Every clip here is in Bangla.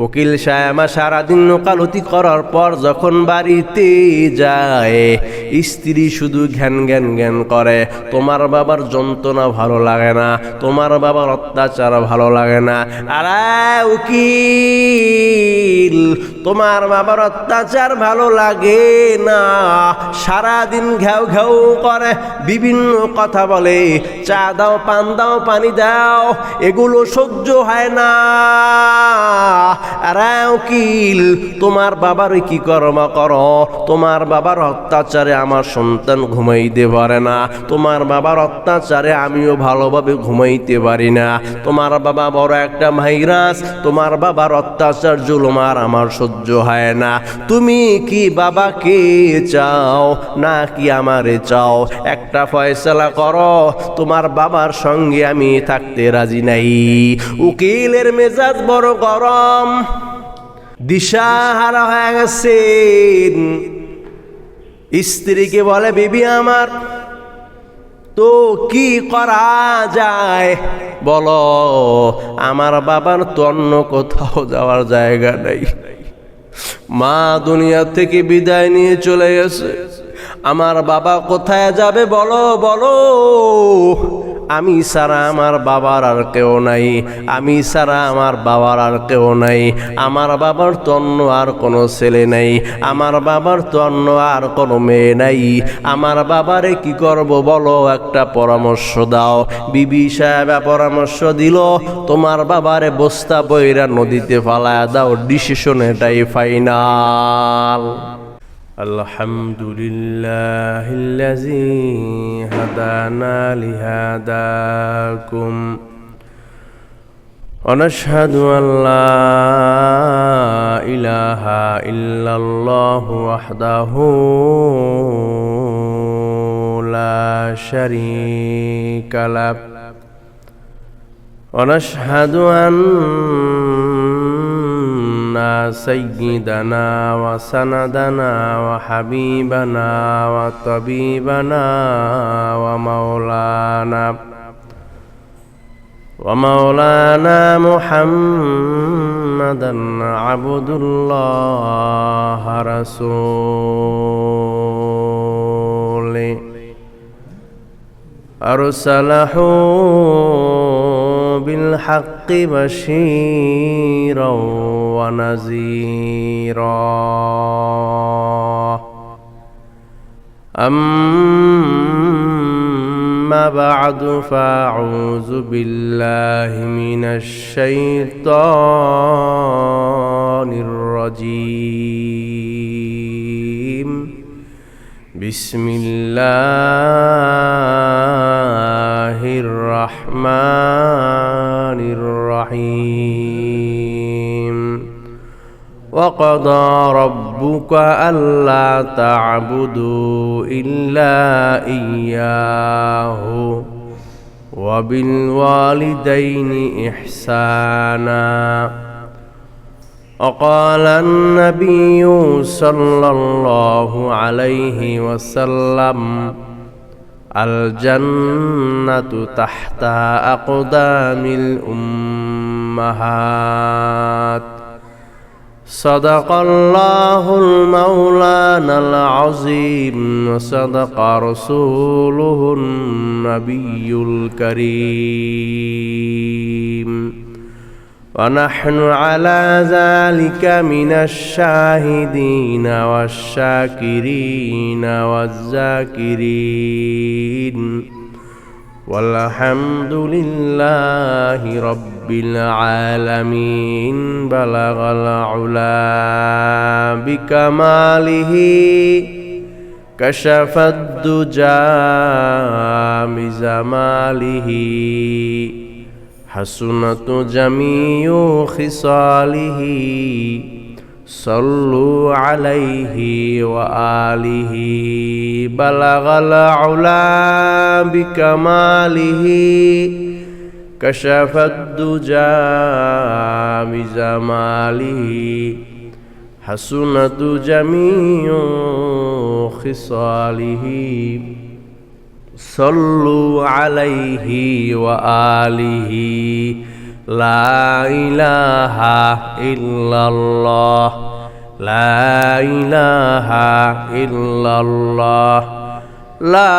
উকিল সাহেব সারাদিন ওকালতি করার পর যখন বাড়িতে যায়, স্ত্রী শুধু ঘ্যান ঘ্যান ঘ্যান করে। তোমার বাবার যন্ত্রণা ভালো লাগে না, তোমার বাবার অত্যাচার ভালো লাগে না। আরে উকিল, তোমার বাবার অত্যাচার ভালো লাগে না, সারাদিন ঘ্যাও ঘ্যাও করে, বিভিন্ন কথা বলে, চা দাও, পান দাও, পানি দাও, এগুলো সহ্য হয় না। আরে উকিল, তোমার বাবার কি কর্ম করো? তোমার বাবার অত্যাচারে আমার সন্তান ঘুমাইতে পারে না, তোমার বাবার অত্যাচারে আমিও ভালোভাবে ঘুমাইতে পারি না। তোমার বাবা বড় একটা ভাইরাস, তোমার বাবার অত্যাচার জুলুম আর আমার সহ্য হয় না। তুমি কি বাবাকে চাও না কি আমারে চাও? একটা ফয়সালা করো, তোমার বাবার সঙ্গে আমি থাকতে রাজি নাই। উকিলের মেজাজ বড় গরম, দিশাহারা হয়ে গেছেন। স্ত্রীকে বলে, বিবি আমার, তো কি করা যায় বলো? আমার বাবার তো অন্য কোথাও যাওয়ার জায়গা নেই, মা দুনিয়া থেকে বিদায় নিয়ে চলে গেছে, আমার বাবা কোথায় যাবে বলো বলো? আমি ছাড়া আমার বাবার আর কেউ নাই, আমি ছাড়া আমার বাবার আর কেউ নাই। আমার বাবার তো অন্য আর কোনো ছেলে নাই, আমার বাবার তো অন্য আর কোনো মেয়ে নাই। আমার বাবারে কি করব বলো, একটা পরামর্শ দাও। বিবি সাহেব পরামর্শ দিল, তোমার বাবারে বস্তা বইরা নদীতে ফালায়া দাও, ডিসিশন এটাই ফাইনাল। আলহামদুলিল্লাহিল্লাযী হাদানা লিহাদাকুম ওয়া নাশহাদু আল্লা ইলাহা ইল্লাল্লাহু ওয়াহদাহু লা শারীকা লাহু ওয়া নাশহাদু سيدنا وسندنا وحبيبنا وطبيبنا ومولانا محمدا عبد الله رسوله أرسله بالحق بشيرا ونذيرا أما بعد فأعوذ بالله من الشيطان الرجيم بسم الله الرحمن الرحيم وقضى ربك ألا تعبدوا إلا إياه وبالوالدين إحسانا وقال النبي صلى الله عليه وسلم الجنة تحت أقدام الأمهات صدق الله المولانا العظيم وصدق رسوله النبي الكريم ونحن على ذلك من الشاهدين والشاكرين والذاكرين والحمد لله رب العالمين بلغ العلا بكماله كشف الدجى بجماله حسنت جميع خصاله صلوا عليه وآله بلغ العلا بكماله كشف الدجى بجماله حسنت جميع خصاله صلوا عليه وآله লা ইলাহা ইল্লাল্লাহ, লা ইলাহা ইল্লাল্লাহ, লা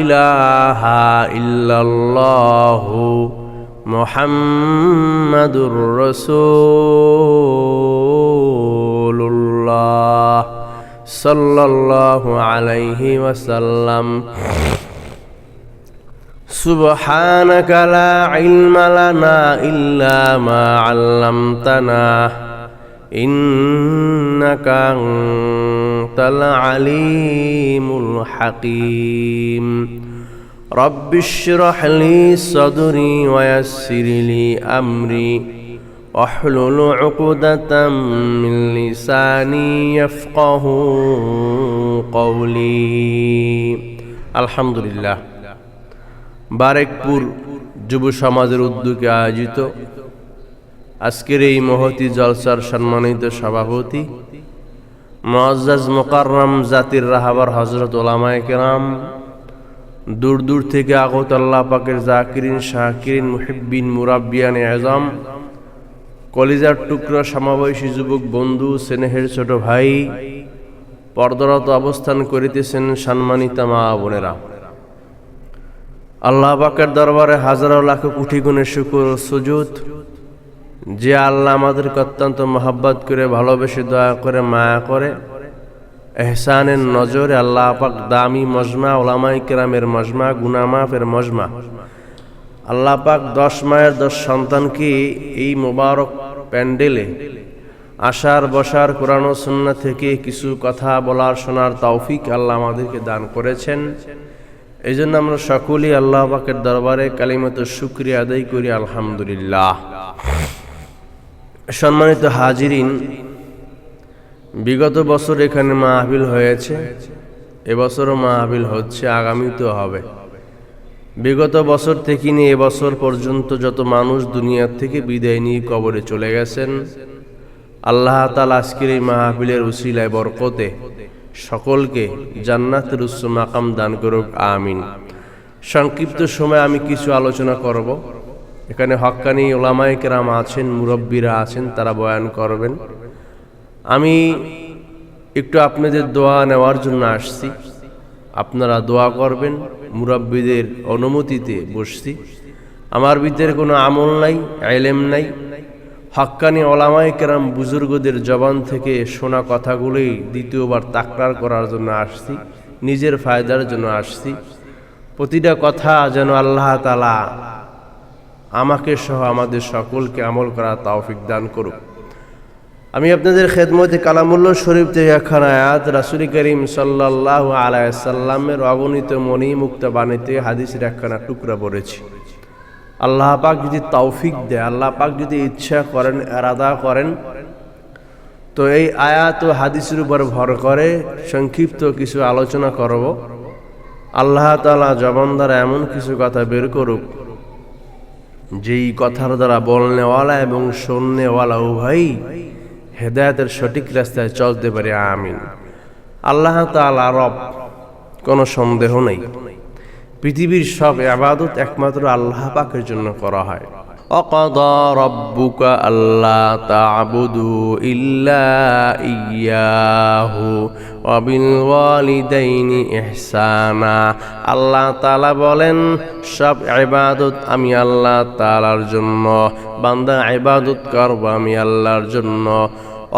ইলাহা ইল্লাল্লাহু মুহাম্মাদুর রাসূলুল্লাহ সাল্লাল্লাহু আলাইহি ওয়াসাল্লাম। সুবহানাকা লা ইলমা লানা ইল্লা মা আল্লামতানা ইন্নাকা আনতাল আলিমুল হাকীম। রব্বিশরাহ লি সাদরি ওয়া ইয়াসসির লি আমরি ওয়াহলুল উকদাতাম মিন লিসানি ইয়াফকাহু কওলি। আলহামদুলিল্লাহ। বারেকপুর যুব সমাজের উদ্যোগে আয়োজিত আজকের এই মহতী জলসার সম্মানিত সভাপতি মুআজ্জাজ মুকাররম জাতির রাহবার হযরত উলামায়ে কেরাম, দূর দূর থেকে আগত আল্লাহ পাকের জাকিরিন শাকিরিন মুহিব্বিন মুরাব্বিয়ানে আযম, কলিজার টুকরা সমাবয়সী যুবক বন্ধু, স্নেহের ছোট ভাই, পর্দারত অবস্থান করিতেছেন সম্মানিত মা বোনেরা, আল্লাহ পাকের দরবারে হাজারো লাখ কোটি গুণে শুকর ও সুজুদ, যে আল্লাহ আমাদেরকে অত্যন্ত মহব্বত করে, ভালোবেসে, দয়া করে, মায়া করে, এহসানের নজরে আল্লাহ পাক দামি মজমা, উলামায়ে কেরামের মজমা, গুনাহ মাফের মজমা, আল্লাহ পাক 10 মায়ের 10 সন্তানকে এই মোবারক প্যান্ডেলে আসার বসার, কোরআন ও সুন্নাহ থেকে কিছু কথা বলার শোনার তৌফিক আল্লাহ আমাদেরকে দান করেছেন। এই জন্য আমরা সকলেই আল্লাহ পাকের দরবারে কালিমাতুশ শুকরিয়া আদায় করি, আলহামদুলিল্লাহ। সম্মানিত হাজিরিন, বিগত বছর এখানে মাহফিল হয়েছে, এবছরও মাহফিল হচ্ছে, আগামীতেও হবে। বিগত বছর থেকে নিয়ে এবছর পর্যন্ত যত মানুষ দুনিয়া থেকে বিদায় নিয়ে কবরে চলে গেছেন, আল্লাহ তাআলা আজকের এই মাহফিলের উসিলায় বরকতে সকলকে জান্নাতের উচ্চ মাকাম দান করুক, আমিন। সংক্ষিপ্ত সময় আমি কিছু আলোচনা করব। এখানে হক্কানি উলামায়ে কেরাম আছেন, মুরব্বীরা আছেন, তারা বয়ান করবেন। আমি একটু আপনাদের দোয়া নেওয়ার জন্য আসছি, আপনারা দোয়া করবেন। মুরব্বীদের অনুমতিতে বসছি। আমার ভিতরে কোনো আমল নাই, ইলম নাই। হক্কানি উলামায়ে কেরাম বুজুর্গদের জবান থেকে শোনা কথাগুলোই দ্বিতীয়বার তাকরার করার জন্য আসছি, নিজের ফায়দার জন্য আসছি। প্রতিটা কথা যেন আল্লাহ তাআলা আমাকে সহ আমাদের সকলকে আমল করার তৌফিক দান করুক। আমি আপনাদের খেদমতে কালামুল্লাহ শরীফ থেকে একখানা আয়াত, রাসূল করিম সাল্লাল্লাহু আলাইহি সাল্লামের অগণিত মনি মুক্ত বাণীতে হাদিসের একখানা টুকরা পড়েছি। আল্লাহ পাক যদি তৌফিক দেয়, আল্লাহ পাক যদি ইচ্ছা করেন, ইরাদা করেন, তো এই আয়াত ও হাদিসের উপর ভর করে সংক্ষিপ্ত কিছু আলোচনা করব। আল্লাহ তাআলা জবান দ্বারা এমন কিছু কথা বের করুক, যেই কথার দ্বারা বলনেওয়ালা এবং শুননেওয়ালা উভয়ই হেদায়েতের সঠিক রাস্তায় চলতে পারে, আমিন। আল্লাহ তাআলা রব, কোনো সন্দেহ নেই। পৃথিবীর সব ইবাদত একমাত্র আল্লাহ পাকের জন্য করা হয়। وقضى ربك ألا تعبدوا إلا إياه وبالوالدين إحسانا। আল্লাহ তাআলা বলেন, সব ইবাদত আমি আল্লাহ তাআলার জন্য, বান্দা ইবাদত করব আমি আল্লাহর জন্য,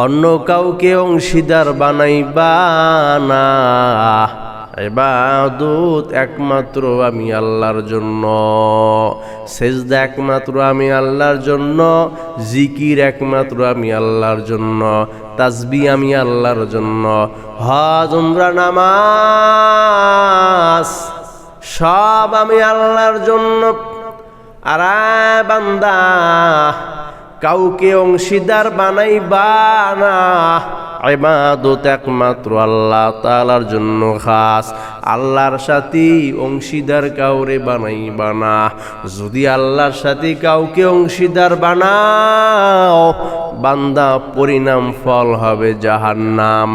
অন্য কাউকে অংশীদার বানাইবা না। ইবাদত একমাত্র আমি আল্লাহর জন্য, সেজদা একমাত্র আমি আল্লাহর জন্য, জিকির একমাত্র আমি আল্লাহর জন্য, তাসবিহ আমি আল্লাহর জন্য, হজ উমরা নামাজ সব আমি আল্লাহর জন্য। আর বান্দা কাউকে অংশীদার বানাইবা না। ইবাদত একমাত্র আল্লাহ তাআলার জন্য খাস, আল্লাহর সাথে অংশীদার কাউরে বানাইবা না। যদি আল্লাহর সাথে কাউকে অংশীদার বানাও, বান্দা পরিণাম ফল হবে জাহান্নাম।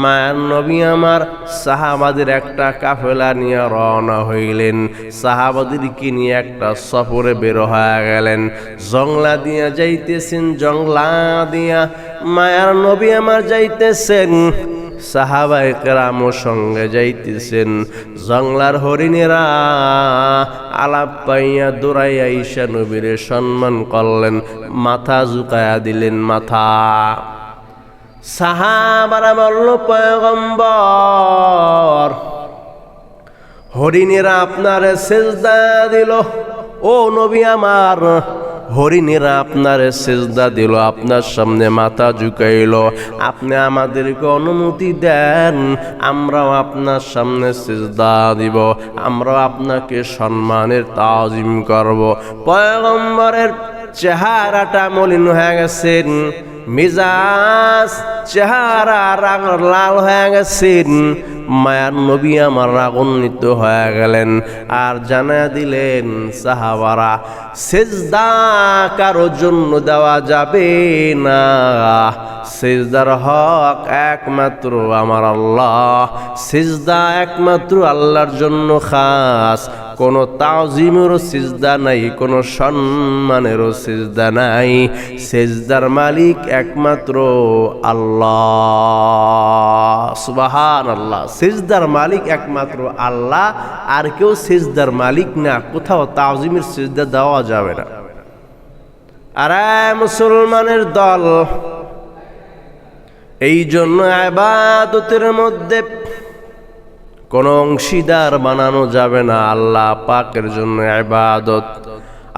মায়ার নবী আমার সাহাবাদের একটা কাফেলা নিয়ে রওনা হইলেন। সাহাবাদেরকে নিয়ে একটা সফরে বের হয়ে গেলেন। জংলা দিয়া যাইতেছেন, জংলা দিয়া মায়ার নবী আমার যাইতেছেন, সাহাবায়ে কেরামও সঙ্গে যাইতেছেন। জংলার হরিণেরা আলাপ পাইয়া দৌড়াইয়া ঈশা নবীরে সম্মান করলেন, মাথা ঝুঁকায়া দিলেন মাথা। সাহাবারা বলল, পয়গম্বর, হরিণেরা আপনারে সেজদা দিল। ও নবী আমার, হরিণেরা আপনারে সেজদা দিল, আপনার সামনে মাথা ঝুঁকাইল, আপনি আমাদেরকে অনুমতি দেন, আমরাও আপনার সামনে সেজদা দিব, আমরাও আপনাকে সম্মানের তাজিম করব। পয়গম্বরের চেহারাটা মলিন হয়ে গেছেন, মিজাজ চেহারা রাগ লাল হয়ে গেছেন। মায়ার নবী আমার রাগান্বিত হয়ে গেলেন আর জানা দিলেন, সাহাবারা, সেজদা কারো জন্য দেওয়া যাবে না, সেজদার হক একমাত্র আমার আল্লাহ, সেজদা একমাত্র আল্লাহর জন্য খাস, কোনো তাজিমেরও সিজদা নাই, কোনো সম্মানেরও সিজদা নাই, সেজদার মালিক একমাত্র আল্লাহ। সুবহানাল্লাহ, সিজদার মালিক একমাত্র আল্লাহ, আর কেউ সিজদার মালিক না, কোথাও তাজিমের সিজদা দেওয়া যাবে না। আরে মুসলমানের দল, এই জন্য ইবাদতের মধ্যে কোনো অংশীদার বানানো যাবে না, আল্লাহ পাকের জন্য ইবাদত।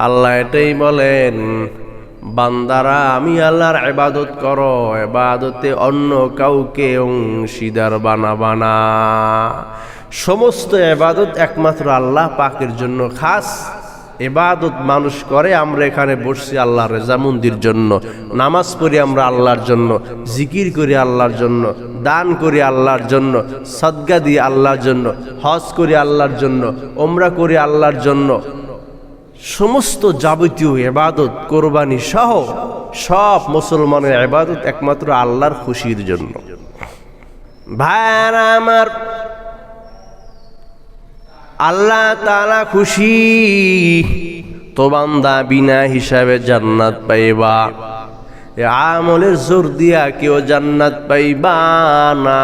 আল্লাহ এটাই বলেন, বান্দারা আমি আল্লাহর ইবাদত করো, ইবাদতে অন্য কাউকে অংশীদার বানাবা না। সমস্ত ইবাদত একমাত্র আল্লাহ পাকের জন্য খাস। ইবাদত মানুষ করে, আমরা এখানে বসছি আল্লাহর রেজামন্দির জন্য, নামাজ পড়ি আমরা আল্লাহর জন্য, জিকির করি আল্লাহর জন্য, দান করি আল্লাহর জন্য, সদকা দিই আল্লাহর জন্য, হজ করি আল্লাহর জন্য, ওমরা করি আল্লাহর জন্য। সমস্ত যাবতীয় ইবাদত, কোরবানি সহ সব মুসলমানের ইবাদত একমাত্র আল্লাহর খুশির জন্য। ভাইরা আমার, আল্লাহ তাআলা খুশি তো বান্দা বিনা হিসাবে জান্নাত পাইবা। এ আমলের জোর দিয়া কেউ জান্নাত পাইবা না।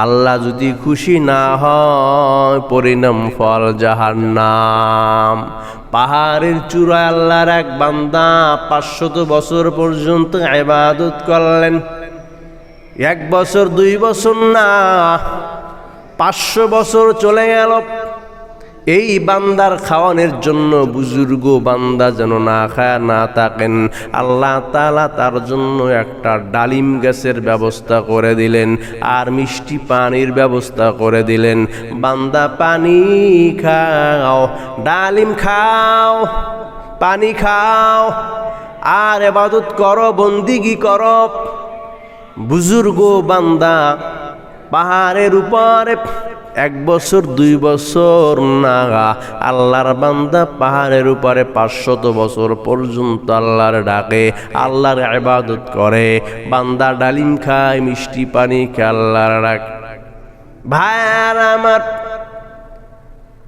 আল্লাহ যদি খুশি না হয়, পরিণাম ফল জাহান্নাম। পাহাড়ের চূড়ায় আল্লাহর এক বান্দা 500 বছর পর্যন্ত ইবাদত করলেন। 1 বছর 2 বছর না, 500 বছর চলে গেল। এই বান্দার খাওয়ানোর জন্য বুজুর্গ বান্দা যেন না খায় না থাকেন, আল্লাহ তাআলা তার জন্য একটা ডালিম গাছের ব্যবস্থা করে দিলেন আর মিষ্টি পানির ব্যবস্থা করে দিলেন। বান্দা পানি খাও, ডালিম খাও, পানি খাও আর ইবাদত করো, বন্দিগি করো। বুজুর্গ বান্দা পাহাড়ের উপরে 1 বছর 2 বছর না, আল্লাহর বান্দা পাহাড়ের উপরে 500 বছর পর্যন্ত আল্লাহর ডাকে, আল্লাহর ইবাদত করে। বান্দা ডালিম খায়, মিষ্টি পানি খায়, আল্লাহর ডাক। ভাইরা আমার,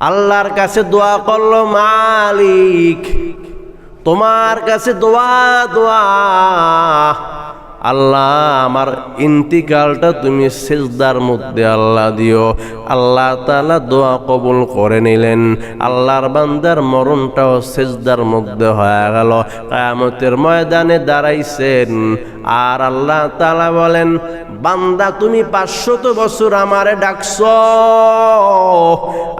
আল্লাহর কাছে দোয়া করলো, মালিক তোমার কাছে দোয়া, আল্লাহ আমার ইন্তিকালটা তুমি সিজদার মধ্যে আল্লাহ দিও। আল্লাহ তাআলা দোয়া কবুল করে নিলেন। আল্লাহর বান্দার মরণটাও সিজদার মধ্যে হয়ে গেল। কিয়ামতের ময়দানে দাঁড়াইছেন আর আল্লাহ তাআলা বলেন, বান্দা তুমি 500 বছর আমারে ডাকছো,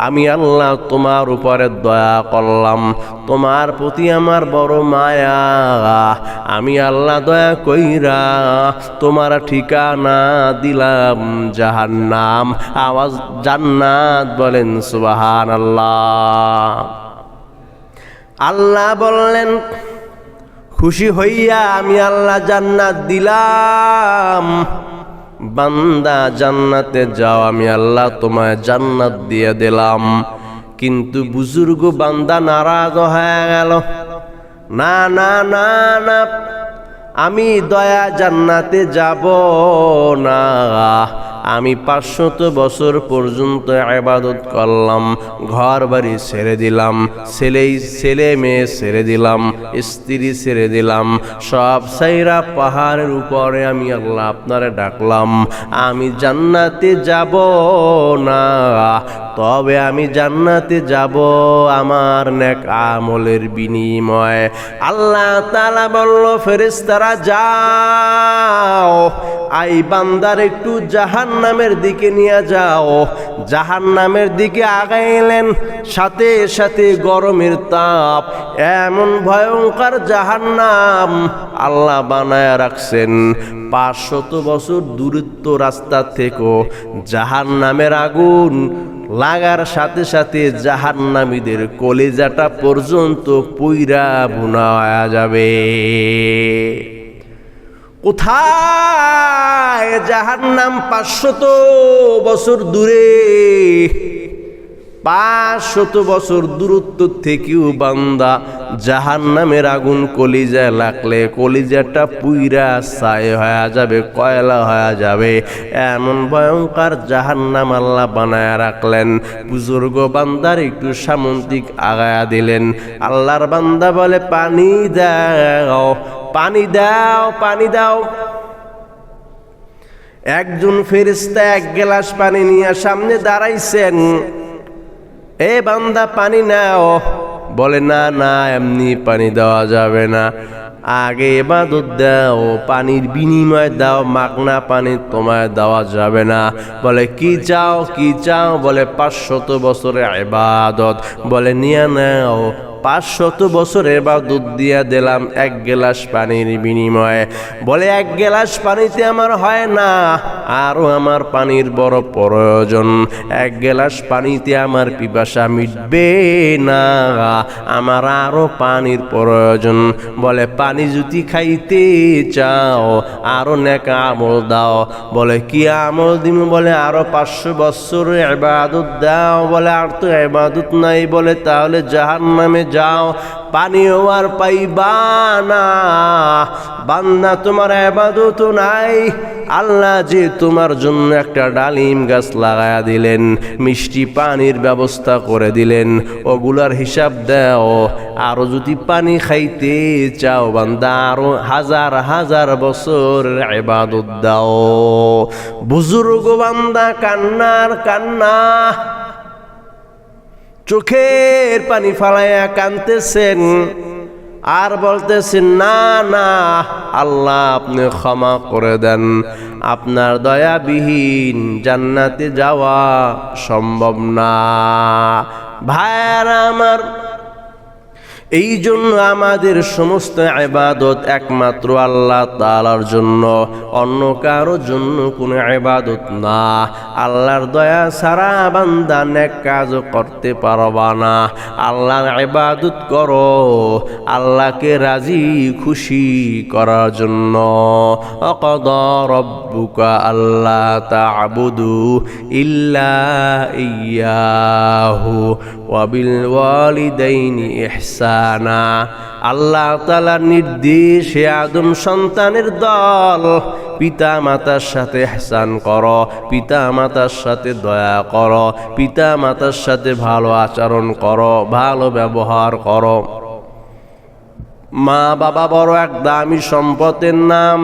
আমি আল্লাহ তোমার উপরে দয়া করলাম, তোমার প্রতি আমার বড় মায়া, আমি আল্লাহ দয়া কইরা তোমার ঠিকানা দিলাম জাহান্নাম। আওয়াজ জান্নাত, বলেন সুবহানাল্লাহ। আল্লাহ বললেন, খুশি হইয়া আমি আল্লাহ জান্নাত দিলাম। বান্দা জান্নাতে যাও, আমি আল্লাহ তোমায় জান্নাত দিয়ে দিলাম। কিন্তু বুজুর্গ বান্দা নারাজ হয়ে গেল, না না না না, আমি দয়া জান্নাতে যাব না। আমি 500 বছর পর্যন্ত ইবাদত করলাম, ঘর বাড়ি ছেড়ে দিলাম, ছেলে মেয়ে ছেড়ে দিলাম, স্ত্রী ছেড়ে দিলাম, সব সাইরা পাহাড়ের উপরে আমি আল্লাহ আপনারে ডাকলাম, আমি জান্নাতে যাব না। তবে আমি জান্নাতে যাব আমার নেক আমলের বিনিময়ে। আল্লাহ তাআলা বলল, ফেরেশতারা যাও, আই বান্দার একটু জাহান্নামের দিকে নিয়ে যাও। জাহান্নামের দিকে আগাইলেন, সাথে সাথে গরমের তাপ, এমন ভয়ঙ্কর জাহান্নাম আল্লাহ বানায় রাখছেন। 500 বছর দূরত্ব রাস্তা থেকেও জাহান্নামের আগুন লাগার সাথে সাথে জাহান্নামীদের কলিজাটা পর্যন্ত পুইরা ভুনা হয়ে যাবে। কোথায় জাহান্নাম? 500 বছর দূরে। 500 বছর দূরত্ব থেকেও বান্দা জাহান্নামের আগুন কলিজায় লাগলে কলিজাটা পুইরা ছাই হয়ে যাবে, কয়লা হয়ে যাবে। এমন ভয়ঙ্কর জাহান্নাম আল্লাহ বানায় রাখলেন। বুজুর্গ বান্দার একটু সামন্তিক আগায়া দিলেন। আল্লাহর বান্দা বলে, পানি দাও, পানি দাও, পানি দাও। একজন ফেরেশতা 1 গ্লাস পানি নিয়ে সামনে দাঁড়াইছেন। এ বান্দা পানি নাও। বলে, না না, এমনি পানি দেওয়া যাবে না, আগে ইবাদত দাও, পানির বিনিময় দাও, মাগনা পানি তোমায় দেওয়া যাবে না। বলে, কি চাও, কি চাও? বলে, 500 বছরের ইবাদত। বলে, নিয়ে নাও। 500 বছরের ইবাদত দিয়া দিলাম 1 গ্লাস পানির বিনিময়ে। বলে, 1 গ্লাস পানিতে আমার হয় না, আরো আমার পানির বড় প্রয়োজন। 1 গ্লাস পানিতে আমার পিপাসা মিটবে না, আমার আরো পানির প্রয়োজন। বলে, পানি যদি খাইতে চাও আরো নেক আমল দাও। বলে, কি আমল দিম? বলে, আরো 500 বছরের ইবাদত দাও। বলে, আর তো ইবাদত নাই। বলে, তাহলে জাহান্নামে যাও, পানিও আর পাইবা না। বান্দা, তোমার ইবাদত নাই, আল্লাহ যে তোমার জন্য একটা ডালিম গাছ লাগায়া দিলেন, মিষ্টি পানির ব্যবস্থা করে দিলেন, ওগুলার হিসাব দাও। আরো যদি পানি খাইতে চাও বান্দা, আরো হাজার হাজার বছর ইবাদত দাও। বুজুর্গ বান্দা কান্নার কান্না, চোখের পানি ফালাইয়া কাঁদতেছেন আর বলতেছেন, না না আল্লাহ, আপনি ক্ষমা করে দেন, আপনার দয়াবিহীন জান্নাতে যাওয়া সম্ভব না। ভাইয়ারা আমার, এই জন্য আমাদের সমস্ত ইবাদত একমাত্র আল্লাহ তাআলার জন্য, অন্য কারো জন্য কোনো ইবাদত না। আল্লাহর দয়া ছাড়া বান্দা নেক কাজ করতে পারবা না। আল্লাহর ইবাদত করো আল্লাহকে রাজি খুশি করার জন্য। অকদা রব্বুকা আল্লা তা'বুদু ইল্লা ইয়াহু ওয়া বিল ওয়ালিদাইনি ইহসানা। আল্লাহ তাআলার নির্দেশ, আদম সন্তানের দল, পিতা মাতার সাথে ইহসান করো, পিতা মাতার সাথে দয়া করো, পিতা মাতার সাথে ভালো আচরণ করো, ভালো ব্যবহার করো। মা বাবা বড় এক দামি সম্পদের নাম,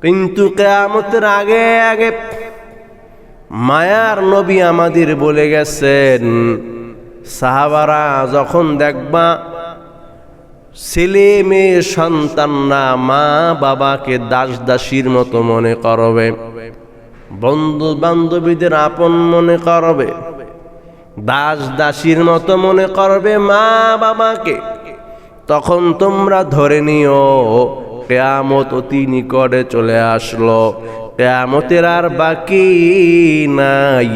কিন্তু কিয়ামতের আগে আগে মায়ার নবী আমাদের বলে গেছেন, সাহাবারা যখন দেখবা ছেলে মেয়ে সন্তানরা মা বাবাকে দাস দাসীর মতো মনে করবে, বন্ধু বান্ধবীদের আপন মনে করবে, দাস দাসীর মতো মনে করবে মা বাবাকে, তখন তোমরা ধরে নিও কিয়ামত অতি নিকটে চলে আসলো। কিয়ামতের আর বাকি নাই,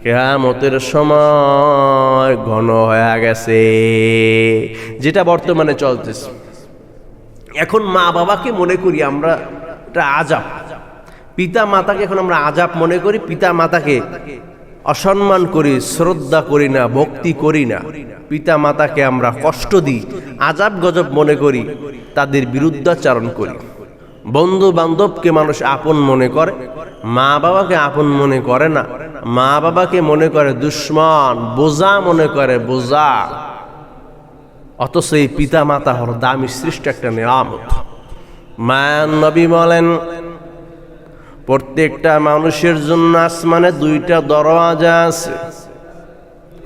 কিয়ামতের সময় ঘন হয়ে গেছে, যেটা বর্তমানে চলতেছে। এখন মা বাবাকে মনে করি আমরা এটা আযাব, পিতা মাতাকে এখন আমরা আযাব মনে করি, পিতা মাতাকে অসম্মান করি, শ্রদ্ধা করি না, ভক্তি করি না, পিতা মাতাকে আমরা কষ্ট দিই, আজাব গজব মনে করি, তাদের বিরুদ্ধাচারণ করি। বন্ধু বান্ধবকে মানুষ আপন মনে করে, মা বাবাকে আপন মনে করে না। মা বাবাকে মনে করে দুশ্মন, বোঝা মনে করে, বোঝা। অথচ এই পিতা মাতা হল দামি সৃষ্ট একটা নিয়ামত। মায়ান নবী বলেন, প্রত্যেকটা মানুষের জন্য আসমানে 2টা দরওয়াজা আছে।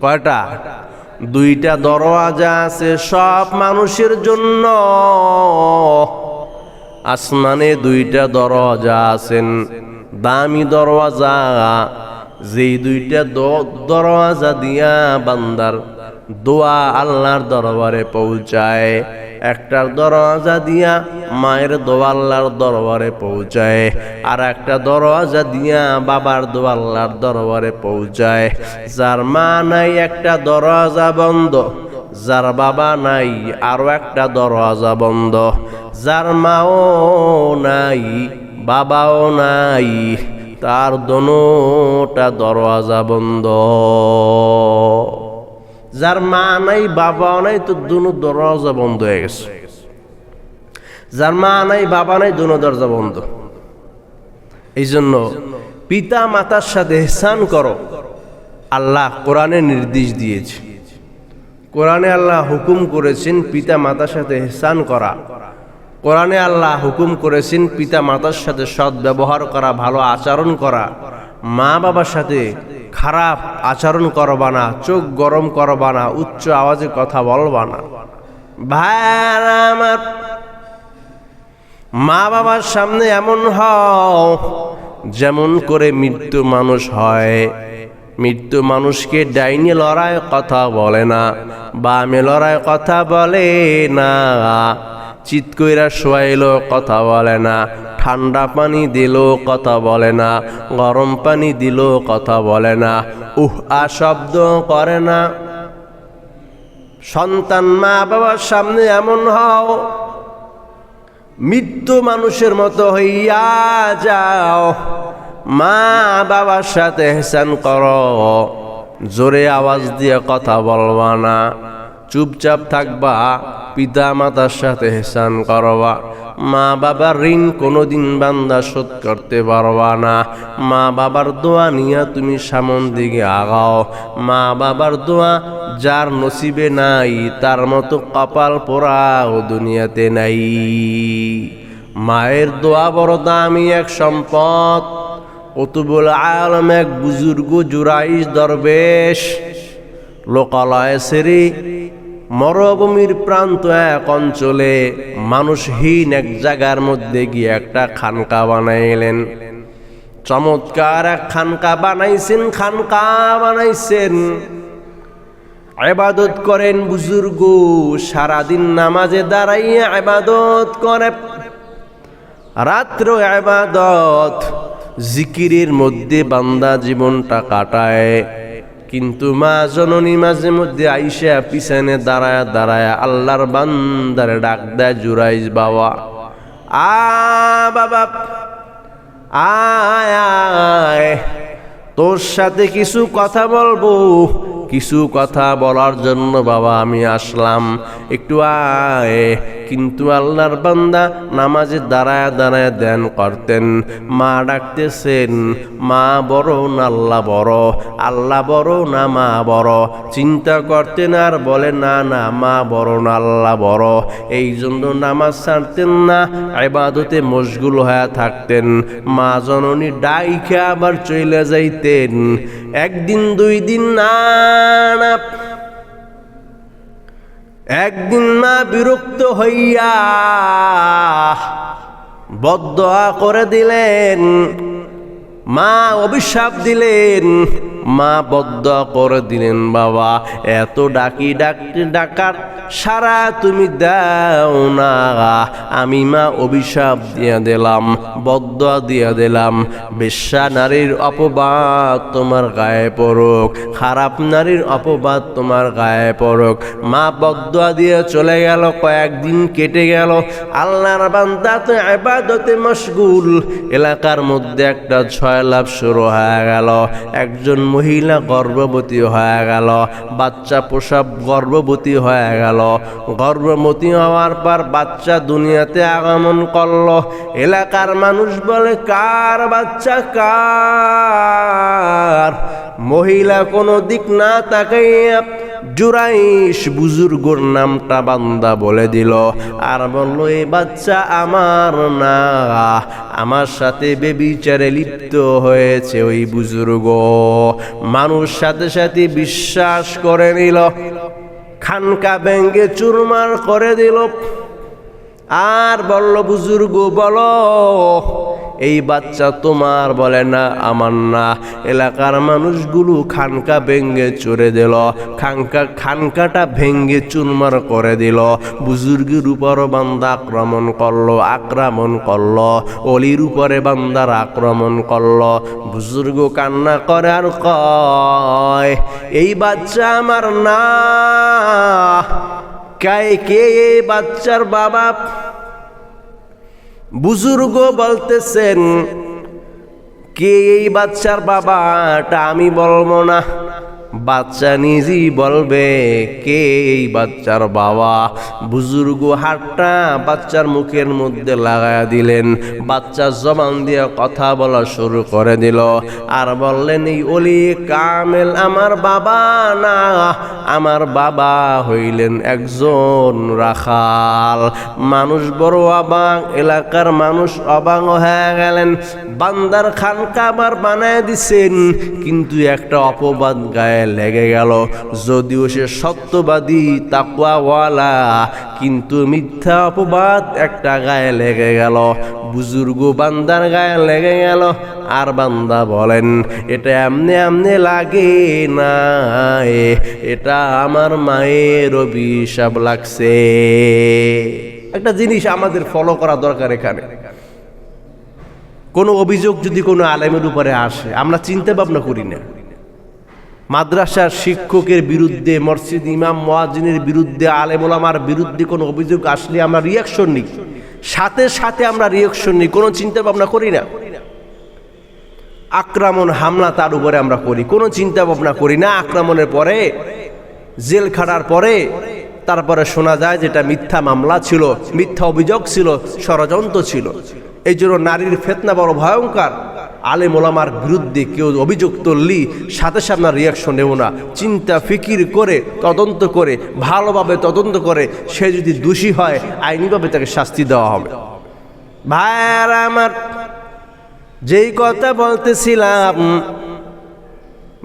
কয়টা? 2টা দরওয়াজা আছে সব মানুষের জন্য। আসমানে 2টা দরওয়াজা আছেন, দামি দরওয়াজা। যেই 2টা দরওয়াজা দিয়া বান্দার দোয়া আল্লাহর দরবারে পৌঁছায়। একটা দরওয়াজা দিয়া মায়ের দোয়া আল্লাহর দরবারে পৌঁছায়, আর একটা দরওয়াজা দিয়া বাবার দোয়া আল্লাহর দরবারে পৌঁছায়। যার মা নাই একটা দরওয়াজা বন্ধ, যার বাবা নাই আরো একটা দরওয়াজা বন্ধ। যার মাও নাই বাবাও নাই, তার দোনোটা দরওয়াজা বন্ধ। যার মা নাই বাবাও নাই, তো দুনো দরওয়াজা বন্ধ হয়ে গেছে। যার মা নাই বাবা নাই, দুনো দরজা বন্ধ। এই জন্য পিতা মাতার সাথে ইহসান করো, আল্লাহ কোরআনে নির্দেশ দিয়েছে। কোরআনে আল্লাহ হুকুম করেছেন পিতা মাতার সাথে ইহসান করা। কোরআনে আল্লাহ হুকুম করেছেন পিতা মাতার সাথে সৎ ব্যবহার করা, ভালো আচরণ করা। মা বাবার সাথে খারাপ আচরণ করবা না, চোখ গরম করবা না, উচ্চ আওয়াজে কথা বলবা না। ভাইরা আমার, মা বাবার সামনে এমন হও যেমন করে মৃত্যু মানুষ হয়। মৃত্যু মানুষকে ডাইনি লড়ায় কথা বলে না, বামে লড়ায় কথা বলে না, চিৎ কইরা শোয়াইলো কথা বলে না, ঠান্ডা পানি দিল কথা বলে না, গরম পানি দিল কথা বলে না, শব্দ করে না। সন্তান মা বাবার সামনে এমন হও মৃত্যু মানুষের মতো হইয়া যাও। মা বাবার সাথে ইহসান করো, জোরে আওয়াজ দিয়ে কথা বলবা না, চুপচাপ থাকবা, পিতা মাতার সাথে ইহসান করবা। মা বাবার ঋণ কোনোদিন বান্দা শোধ করতে পারবা না। মা বাবার দোয়া নিয়ে তুমি সামন দিকে আগাও। মা বাবার দোয়া যার নসিবে নাই, তার মতো কপাল পোড়াও দুনিয়াতে নাই। মায়ের দোয়া বড় দামি এক সম্পদ। কুতুবুল আলম এক বুজুর্গ জুরাইশ দরবেশ লোকালয়ে সেরে মরুভূমির প্রান্ত এক অঞ্চলে মানুষহীন এক জায়গার মধ্যে গিয়ে একটা খানকা বানাইলেন। চমৎকার এক খানকা বানাইছেন। ইবাদত করেন বুজুর্গ, সারাদিন নামাজে দাঁড়াইয়া ইবাদত করে, রাত্র ইবাদত জিকিরের মধ্যে বান্দা জীবনটা কাটায়। কিন্তু মা জননী মাঝে মধ্যে আইসা পিছনে দাঁড়ায় আল্লাহর বান্দারে ডাক দেয়, জুরাইজ বাবা, বাবা আয়, তোর সাথে কিছু কথা বলবো। কিছু কথা বলার জন্য বাবা আমি আসলাম, একটু আয়। কিন্তু আল্লাহর বান্দা নামাজে দাঁড়ায় ধ্যান করতেন। মা ডাকতেছেন, মা বড় না আল্লাহ বড়, আল্লাহ বড় না মা বড়। চিন্তা করতেন আর বলে না মা বড় না আল্লাহ বড়। এই জন্য নামাজ ছাড়তেন না, ইবাদতে মশগুল হয়ে থাকতেন। মা জননী ডাইখা আবার চলে যাইতেন। একদিন 2 দিন না, একদিন মা বিরক্ত হইয়া বদদোয়া করে দিলেন, মা অভিশাপ দিলেন, মা বদদোয়া করে দিলেন, বাবা এত ডাকার সারা তুমি দাও না, আমি মা অভিশাপ দিয়ে দিলাম, বদদোয়া দিয়ে দিলাম। বেশ্যা নারীর অপবাদ তোমার গায়ে পড়ুক, খারাপ নারীর অপবাদ তোমার গায়ে পড়ুক। মা বদদোয়া দিয়ে চলে গেল। কয়েকদিন কেটে গেল। আল্লাহর বান্দা তো ইবাদতে মশগুল। এলাকার মধ্যে একটা ছয় লাভ শুরু হয়ে গেল। একজন মহিলা গর্ভবতী হয়ে গেল, বাচ্চা প্রসব গর্ভবতী হয়ে গেল। গর্ভবতী হওয়ার পর বাচ্চা দুনিয়াতে আগমন করলো। এলাকার মানুষ বলে, কার বাচ্চা কার? মহিলা কোনো দিক না তাকাইয়া জুরাইশ বুজুর্গর নামটা বান্দা বলে দিল, আর বলল, এই বাচ্চা আমার না, আমার সাথে বেবিচারে লিপ্ত হয়েছে ওই বুজুর্গ। মানুষ সাথে সাথে বিশ্বাস করে নিল, খানকা ভেঙ্গে চুরমার করে দিল। আর বলল, বুজুর্গ বলো, এই বাচ্চা তোমার? বলে, না, আমার না। এলাকার মানুষগুলো খানকা ভেঙ্গে চড়ে দিল, খানকাটা ভেঙ্গে চুরমার করে দিল। বুজুর্গের উপর বান্দা আক্রমণ করলো, অলির উপরে বান্দার আক্রমণ করলো। বুজুর্গ কান্না করে আর কয়, এই বাচ্চা আমার না। কে এই বাচ্চার বাবা? বুজুর্গ বলতেছেন, কে এই বাচ্চার বাবা এটা আমি বলবো না, বাচ্চা নিজেই বলবে কে এই বাচ্চার বাবা। বুজুর্গ হাতটা বাচ্চার মুখের মধ্যে লাগায়া দিলেন, বাচ্চা জবান দিয়ে কথা বলা শুরু করে দিল। আর বললেন, এই ওলি কামেল আমার বাবা না, আমার বাবা হইলেন একজন রাখাল। মানুষ বড় অবাক, এলাকার মানুষ অবাক হয়ে গেলেন। বান্দার খানকা আবার বানায় দিছেন, কিন্তু একটা অপবাদ গায়ে লেগে গেল। যদিও সে সত্যবাদী তাকওয়াওয়ালা, কিন্তু মিথ্যা অপবাদ একটা গায়ে লেগে গেল, বুজুর্গ বান্দার গায়ে লেগে গেল। আর বান্দা বলেন, এটা এমনি লাগে না, এটা আমার মায়ের অভিশাপ লাগছে। একটা জিনিস আমাদের ফলো করা দরকার। এখানে কোনো অভিযোগ যদি কোনো আলেমের উপরে আসে, আমরা চিন্তা ভাবনা করি না। মাদ্রাসার শিক্ষকের বিরুদ্ধে, মসজিদ ইমাম মুয়াজ্জিনের বিরুদ্ধে, আলেম ওলামার বিরুদ্ধে কোনো অভিযোগ আসলে আমরা রিয়াকশন নিই, সাথে সাথে আমরা রিয়াকশন নিই, কোনো চিন্তা ভাবনা করি না। আক্রমণ হামলা তার উপরে আমরা করি, কোনো চিন্তা ভাবনা করি না। আক্রমণের পরে, জেল খাটার পরে তারপরে শোনা যায় যেটা মিথ্যা মামলা ছিল, মিথ্যা অভিযোগ ছিল, ষড়যন্ত্র ছিল। এই জন্য নারীর ফিতনা বড় ভয়ঙ্কর। আলেম ওলামার বিরুদ্ধে কেউ অভিযোগ তুললি সাথে সাথে আমরা রিয়াকশন নেব না, চিন্তা ফিকির করে তদন্ত করে ভালোভাবে তদন্ত করে সে যদি দোষী হয় আইনিভাবে তাকে শাস্তি দেওয়া হবে। ভাইয়ারা আমার, যেই কথা বলতেছিলাম,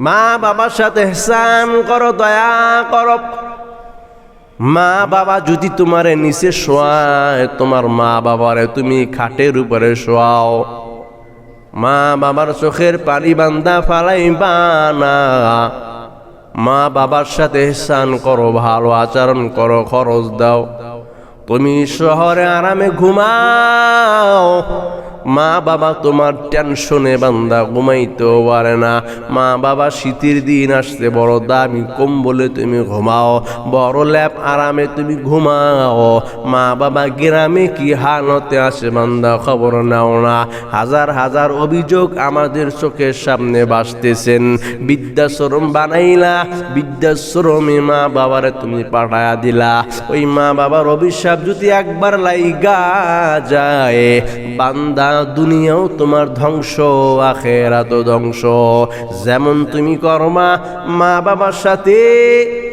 মা বাবার সাথে ইহসান করো, দয়া করো। মা বাবা যদি তোমারে নিচে শোয়ায়, তোমার মা বাবারে তুমি খাটের উপরে শোয়াও। মা বাবার চোখের পানি বান্দা ফালাইবা না। মা বাবার সাথে ইহসান করো, ভালো আচরণ করো, খরচ দাও। তুমি শহরে আরামে ঘুমাও, মা বাবা তোমার টেনশনে বান্দা ঘুমাইতেও পারে না। মা বাবা শীতের দিন আসছে, বড় দামি কম্বলে তুমি ঘুমাও, বড় ল্যাপ আরামে তুমি ঘুমাও। মা বাবা গ্রামে কি হালতে আসে বান্দা খবর নাও না। হাজার হাজার অভিযোগ আমাদের চোখের সামনে ভাসতেছেন। বৃদ্ধাশ্রম বানাইলা, বৃদ্ধাশ্রমে মা বাবারে তুমি পাঠায়া দিলা। ওই মা বাবার অভিশাপ যদি একবার লাইগা যায়, বান্দা দুনিয়াও তোমার ধ্বংস, আখিরাতও ধ্বংস। যেমন তুমি কর্মা মা বাবার সাথে,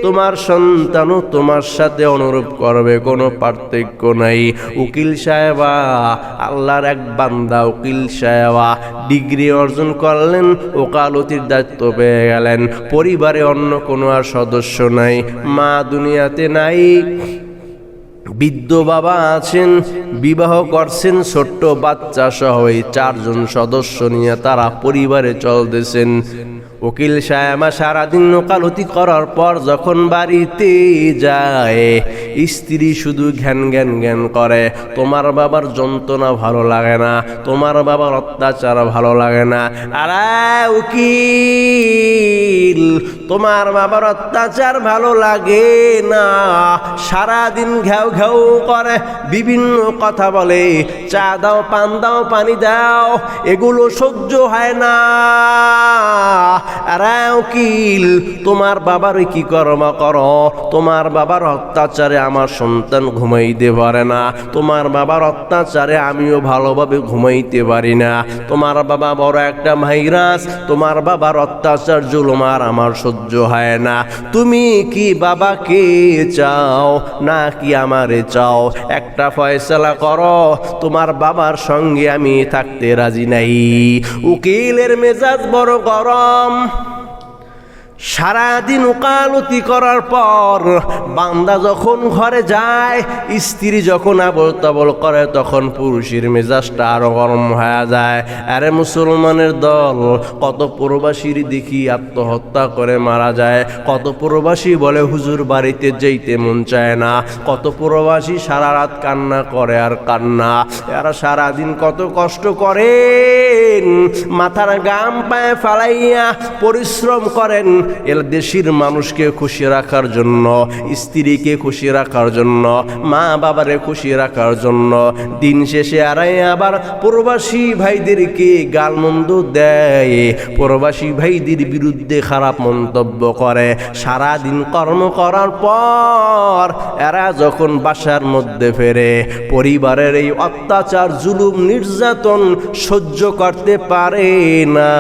তোমার সন্তানও তোমার সাথে অনুরূপ করবে, কোনো পার্থক্য নাই। উকিল সাহেবা, আল্লাহর এক বান্দা উকিল সাহেবা, ডিগ্রি অর্জন করলেন, ওকালতির দায়িত্ব পেয়ে গেলেন। পরিবারে অন্য কোনো আর সদস্য নাই, মা দুনিয়াতে নাই, বৃদ্ধ বাবা আছেন, বিবাহ করছেন, ছোট্ট বাচ্চা সহ এই 4 জন সদস্য নিয়ে তারা পরিবারে চলতেছেন। উকিল সাহেবা সারাদিন ওকালতি করার পর যখন বাড়িতে যায়, স্ত্রী শুধু ঘ্যান করে। তোমার বাবার যন্ত্রণা ভালো লাগে না, তোমার বাবার অত্যাচার ভালো লাগে না। আরে উকিল, তোমার বাবার অত্যাচার ভালো লাগে না, সারাদিন ঘেউ ঘেউ করে, বিভিন্ন কথা বলে, চা দাও, পান দাও, পানি দাও, এগুলো সহ্য হয় না। আরে উকিল, তোমার বাবার কি কর্ম করো? তোমার বাবার অত্যাচারে আমার সন্তান ঘুমাইতে পারে না, তোমার বাবার অত্যাচারে আমিও ভালোভাবে ঘুমাইতে পারি না। তোমার বাবা বড় একটা ভাইরাস, তোমার বাবার অত্যাচার জুলুম আর আমার সহ্য হয় না। তুমি কি বাবাকে চাও না কি আমারে চাও? একটা ফয়সালা করো, তোমার বাবার সঙ্গে আমি থাকতে রাজি নাই। উকিলের মেজাজ বড় গরম। সারাদিন উকালতি করার পর বান্দা যখন ঘরে যায়, স্ত্রী যখন আবল তাবল করে, তখন পুরুষের মেজাজটা আরো গরম হয়ে যায়। আরে মুসলমানের দল, কত প্রবাসীর দেখি আত্মহত্যা করে মারা যায়, কত প্রবাসী বলে হুজুর বাড়িতে যেতে মন চায় না, কত প্রবাসী সারা রাত কান্না করে আর কান্না। এরা সারাদিন কত কষ্ট করেন, মাথার গাম পায়ে ফালাইয়া পরিশ্রম করেন এর দেশের মানুষকে খুশি রাখার জন্য, স্ত্রীকে খুশি রাখার জন্য, মা বাবারে খুশি রাখার জন্য। দিন শেষে আরাই আবার প্রবাসী ভাইদেরকে গালমন্দ দেয়, প্রবাসী ভাইদের বিরুদ্ধে খারাপ মন্তব্য করে। সারা দিন কর্ম করার পর এরা যখন বাসার মধ্যে ফেরে, পরিবারের এই অত্যাচার, জুলুম, নির্যাতন সহ্য করতে পারে না,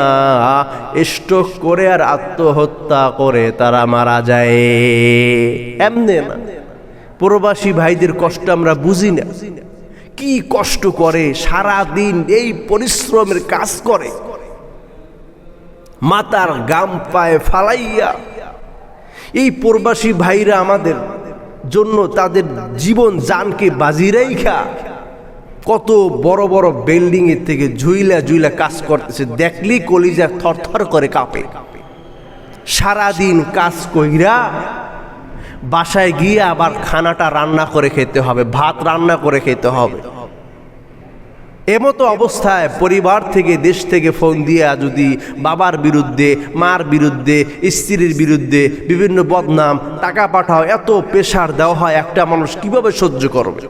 স্ট্রোক করে আর আত্মহত্যা করে তারা মারা যায়। এমনি না, প্রবাসী ভাইদের কষ্ট আমরা বুঝি না, কি কষ্ট করে, সারা দিন এই পরিশ্রমের কাজ করে, মাথার গাম পায়ে ফালাইয়া। এই প্রবাসী ভাইরা আমাদের জন্য তাদের জীবন জানকে বাজি রাইখা কত বড় বড় বিল্ডিং এর থেকে ঝুইলা ঝুইলা কাজ করতেছে, দেখলেই কলিজা থরথর করে কাঁপে। সারাদিন কাজ কইরা বাসায় গিয়ে আবার খানাটা রান্না করে খেতে হবে, ভাত রান্না করে খেতে হবে। এমতো অবস্থায় পরিবার থেকে, দেশ থেকে ফোন দিয়ে যদি বাবার বিরুদ্ধে, মার বিরুদ্ধে, স্ত্রীর বিরুদ্ধে বিভিন্ন বদনাম, টাকা পাঠাও, এত প্রেশার দেওয়া হয়, একটা মানুষ কিভাবে সহ্য করবে?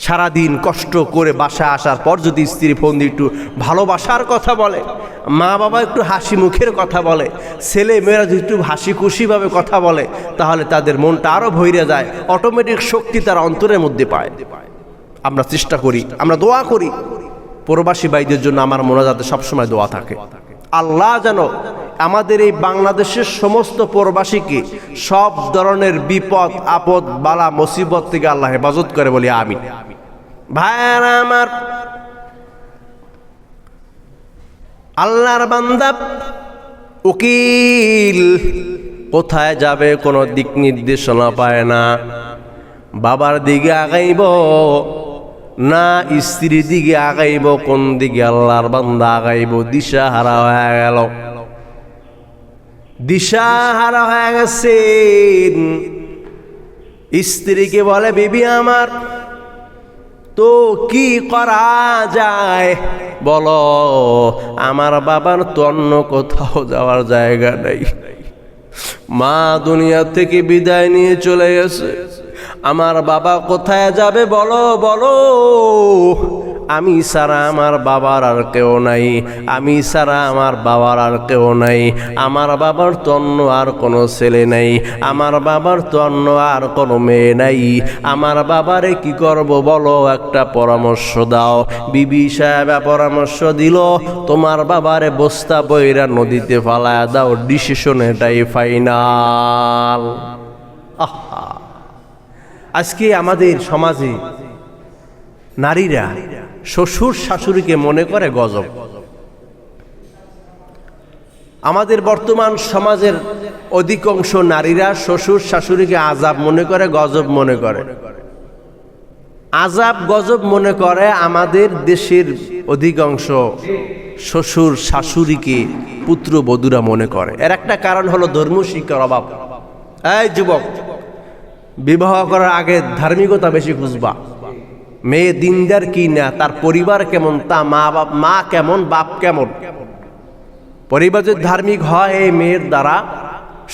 সারাদিন কষ্ট করে বাসায় আসার পর যদি স্ত্রী ফোন দিয়ে একটু ভালোবাসার কথা বলে, মা বাবা একটু হাসি মুখের কথা বলে, ছেলে মেয়েরা যদি একটু হাসি খুশিভাবে কথা বলে, তাহলে তাদের মনটা আরো ভরে যায়, অটোমেটিক শক্তি তার অন্তরের মধ্যে পায়। আমরা চেষ্টা করি, আমরা দোয়া করি, প্রবাসী ভাইদের জন্য আমার মোনাজাতে সবসময় দোয়া থাকে। আল্লাহ যেন আমাদের এই বাংলাদেশের সমস্ত প্রবাসীকে সব ধরনের বিপদ, আপদ, বালা, মুসিবত থেকে আল্লাহ হেফাজত করে, বলি আমিন। ভাইরা আমার, আল্লাহর বান্দা উকিল কোথায় যাবে কোনো দিক নির্দেশনা পায় না। বাবার দিকে আগাইব না স্ত্রীর দিকে আগাইব, কোন দিকে আল্লাহর বান্দা আগাইব, দিশা হারা হয়ে গেল, দিশা হারা হয়ে গেছে। স্ত্রীকে বলে, বিবি আমার, তো কি করা যায় বলো? আমার বাবার তো অন্য কোথাও যাওয়ার জায়গা নাই, মা দুনিয়া থেকে বিদায় নিয়ে চলে গেছে, আমার বাবা কোথায় যাবে বলো বলো? আমি ছাড়া আমার বাবার আর কেউ নাই, আমি ছাড়া আমার বাবার আর কেউ নাই, আমার বাবার তো অন্য আর কোনো ছেলে নাই, আমার বাবার তো অন্য আর কোনো মেয়ে নাই, আমার বাবারে কি করব বলো, একটা পরামর্শ দাও। বিবি সাহেব পরামর্শ দিল, তোমার বাবারে বস্তা বইরা নদীতে ফালায়া দাও, ডিসিশন এটাই ফাইনাল। আহা, আজকে আমাদের সমাজে নারীরা শ্বশুর শাশুড়িকে মনে করে গজব। আমাদের বর্তমান সমাজের অধিকাংশ নারীরা শ্বশুর শাশুড়িকে আযাব মনে করে, গজব মনে করে। আযাব গজব মনে করে আমাদের দেশের অধিকাংশ শ্বশুর শাশুড়িকে পুত্রবধূরা মনে করে। এর একটা কারণ হলো ধর্ম শিক্ষার অভাব। এই যুবক, বিবাহ করার আগে ধার্মিকতা বেশি খুঁজবা। মেয়ে দিনদার কি না, তার পরিবার কেমন, তা মা কেমন, বাপ কেমন, পরিবার যদি ধার্মিক হয় এই মেয়ের দ্বারা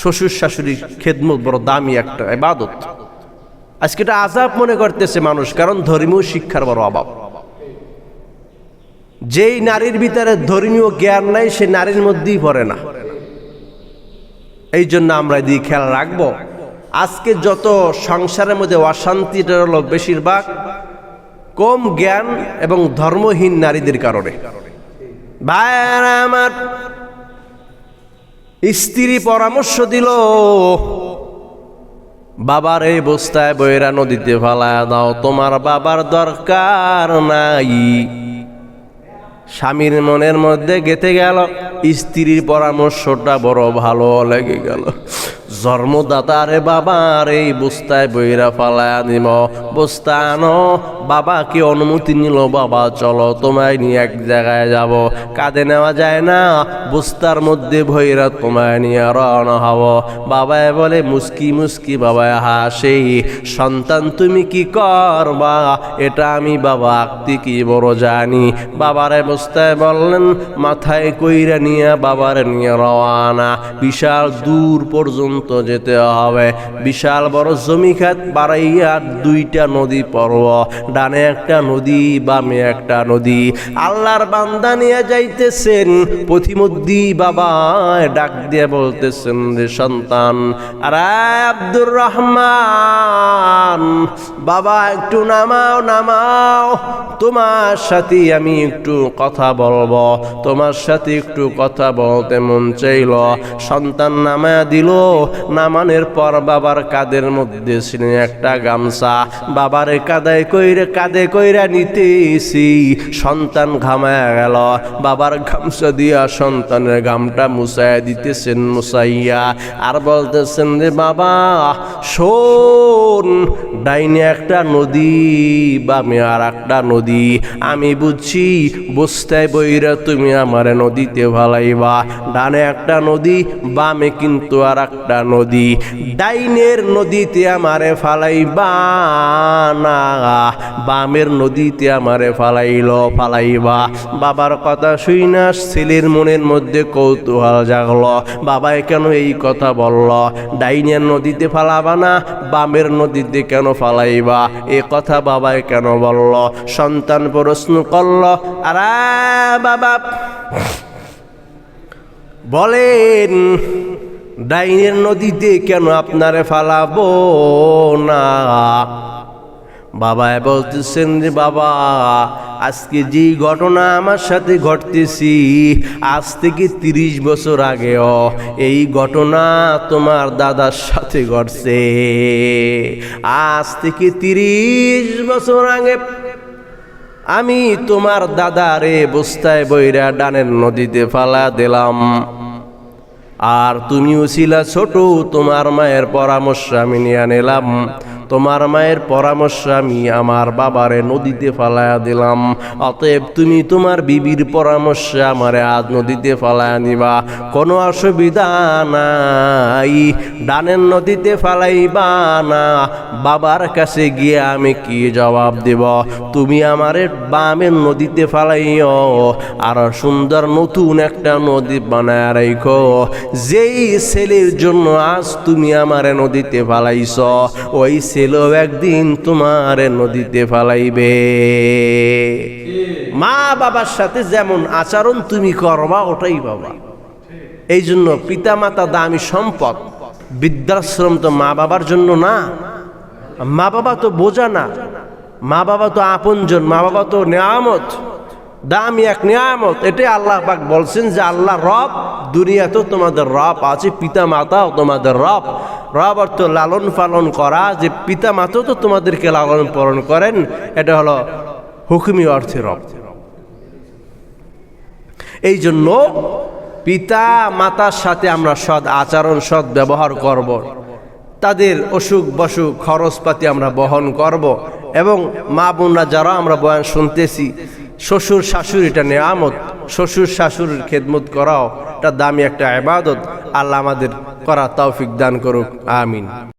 শ্বশুর শাশুড়ির খেদমত বড় দামি একটা ইবাদত। আজকে এটা আযাব মনে করতেছে মানুষ, কারণ ধর্মীয় শিক্ষার বড় অভাব। যেই নারীর ভিতরে ধর্মীয় জ্ঞান নাই সে নারীর মধ্যেই পড়ে না। এই জন্য আমরা এদিকে খেয়াল রাখবো। আজকে যত সংসারের মধ্যে অশান্তিটা হলো বেশিরভাগ কম জ্ঞান এবং ধর্মহীন নারীদের কারণে। ভাইরা আমার, স্ত্রী পরামর্শ দিল, বাবার এই বস্তায় বইরা নদীতে ফালায়া দাও, তোমার বাবার দরকার নাই। স্বামীর মনের মধ্যে গেঁথে গেল, স্ত্রীর পরামর্শটা বড় ভালো লেগে গেল। জন্মদাতারে বাবার এই বস্তায় বইরা ফালায়া দিব, বস্তা আনো। বাবাকে অনুমতি নিল, বাবা চলো তোমায় নিয়ে এক জায়গায় যাব। কাঁধে নেওয়া যায় না, বস্তার মধ্যে ভৈরা তোমায় নিয়ে রওনা হব। বাবায় বলে মুস্কি মুস্কি, বাবায় হাসে, সন্তান তুমি কি করবা এটা আমি বাবা আঁকতে কি বড় জানি। বাবারে বস্তায় বললেন, মাথায় কইরা নিয়ে বাবার নিয়ে রওনা। বিশাল দূর পর্যন্ত যেতে হবে, বিশাল বড় জমি খাত বাড়াইয়া দুইটা নদী পড়ব, ডানে একটা নদী বামে একটা নদী। আল্লাহর বান্দা নিয়ে যাইতেছেন, পথিমধ্যে বাবা ডাক দিয়ে বলতেছেন যে সন্তান, আরে আব্দুর রহমান, বাবা একটু নামাও নামাও, তোমার সাথে আমি একটু কথা বলবো, তোমার সাথে একটু কথা বলতে মন চাইল। সন্তান নামায়া দিল। নামানোর পর বাবার কাঁধের মধ্যে ছিল একটা গামছা, বাবারে কাঁধে কইরা নিতেছি। সন্তান ঘামায়া গেল, বাবার গামছা দিয়া সন্তানের গামটা মুছাইয়া দিতেছেন, মুছাইয়া আর বলতেছেন যে বাবা শোন, ডাইনে একটা নদী বামে আর একটা নদী, আমি বুঝছি বস্তায় বইরা তুমি আমারে নদীতে ভালাইবা। ডানে একটা নদী, বামে কিন্তু আর একটা নদী, ডাইনের নদীতে আমারে ফালাইবা না, বামের নদীতে আমারে ফালাইবা। বাবার কথা শুই না ছেলের মনের মধ্যে কৌতূহল জাগলো, বাবাই কেন এই কথা বলল, ডাইনের নদীতে ফালাবা না বামের নদীতে কেন ফালাইবা, এ কথা বাবাই কেন বলল। সন্তান প্রশ্ন করল, আরে বাবা বলেন ডাইনের নদীতে কেন আপনারে ফালাবো না? বাবা বলতেছেন যে বাবা আজকে যে ঘটনা আমার সাথে ঘটতেছি, আজ থেকে 30 বছর আগেও এই ঘটনা তোমার দাদার সাথে ঘটছে। আজ থেকে 30 বছর আগে আমি তোমার দাদারে বস্তায় বইরা ডানের নদীতে ফালা দিলাম, আর তুমিও ছিলা ছোট, তোমার মায়ের পরামর্শ আমি নিয়ে নিলাম, তোমার মায়ের পরামর্শ আমি আমার বাবারে নদীতে ফালায়া দিলাম। অতএব তুমি তোমার বিবির পরামর্শে আমারে আজ নদীতে ফালায়া নিবা, কোনো অসুবিধা নাই। ডানের নদীতে ফালাইবা না, বাবার কাছে গিয়ে আমি কি জবাব দেব? তুমি আমারে বামের নদীতে ফালাইও, আর সুন্দর নতুন একটা নদী বানায় রাখো। যেই ছেলের জন্য আজ তুমি আমারে নদীতে ফালাইছ, ওই ছেলেও একদিন তোমার নদীতে ফালাইবে। মা বাবার সাথে যেমন আচরণ তুমি করবা ওটাই পাবা। এই জন্য পিতা মাতা দামি সম্পদ। বৃদ্ধাশ্রম তো মা বাবার জন্য না, মা বাবা তো বোঝা না, মা বাবা তো আপনজন, মা বাবা তো নেয়ামত, দামি এক নিয়ামত। এটাই আল্লাহ পাক বলছেন যে আল্লাহ রব, দুনিয়াতেও তোমাদের রব আছে, পিতা মাতাও তোমাদের রব। রব অর্থ লালন পালন করা, যে পিতা মাতাও তো তোমাদেরকে লালন পালন করেন, এটা হলো হুকুমি অর্থে রব। এই জন্য পিতা মাতার সাথে আমরা সৎ আচরণ, সৎ ব্যবহার করব, তাদের অসুখ বসুখ খরচপাতি আমরা বহন করব। এবং মা বোনরা যারা আমরা বয়ান শুনতেছি, শ্বশুর শাশুড়ি এটা নেয়ামত, শ্বশুর শাশুড়ির খেদমত করাও এটা দামি একটা ইবাদত। আল্লাহ আমাদের করা তৌফিক দান করুক, আমিন।